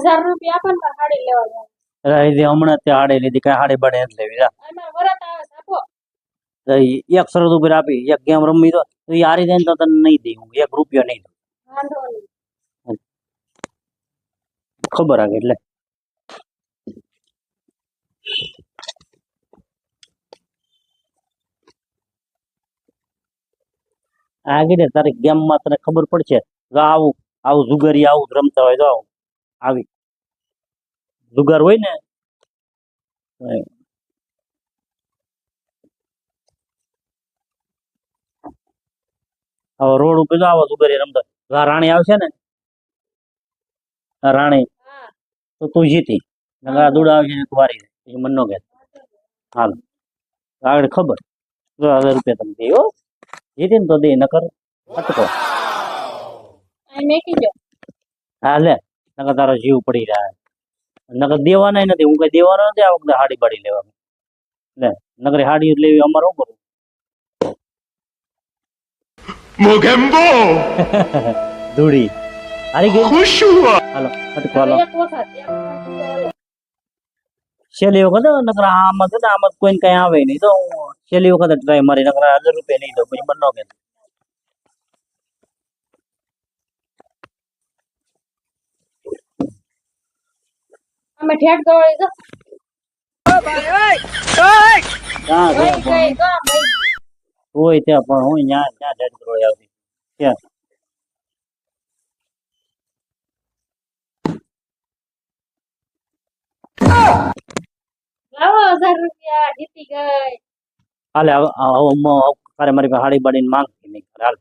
1000 રૂપિયા આપો ને હાડી લેવા રહી દે હમણાં ત્યાં હાડી લીધી કઈ હાડી બડે નથી લેવી એમાં વરત આવે આપો 100 રૂપિયા આપી એક ગેમ રમી તો એ હારી જાય ને તો તને નહીં દઈ હું 1 રૂપિયો નહીં દઉં વાંધો નહીં ખબર આવે એટલે આગળ તારી ગેમ માં તને ખબર પડશે જો આવું આવું જુગારી આવું જ રમતા હોય તો આવું આવી જુગાર હોય ને હવે રોડ ઉપર જો આવો જુગારી રમતા આ રાણી આવશે ને આ રાણી તો તું જીતી નકર આ દુડા આવશે ને તું હારી જાય પછી મન નો કે હાલ આગળ ખબર જો 1000 રૂપિયા તમે દે હો જીતી ને તો દે નકર અટકો આ મેકી દો હા લે નકર તારો જીવ પડી રહ્યા નકર દેવાના નથી હું કઈ દેવાનો નથી આ વખતે હાડી પાડી લેવાની લે નકર હાડી લેવી અમારે શું કરવું મોગેમ્બો ધૂળી હારી ગઈ ખુશ હુઆ હાલો અટકો હાલો એક વખત છેલ્લી વખત નકર આમાં તો આમાં કોઈને કઈ આવે નહીં તો છેલ્લી વખત ટ્રાય મારી નકર 1000 રૂપિયા નહીં દો પછી બનો કે અમે ઠેઠ ગવાળી દો ગઈ ગઈ હોય ત્યાં પણ હું ત્યાં ત્યાં જડ કરોડ આવતી ત્યાં લાવો 1000 રૂપિયા જીતી ગઈ હાલે હવે તારે મારી પાસે હાડી બાડીને માંગતી નહીં હાલ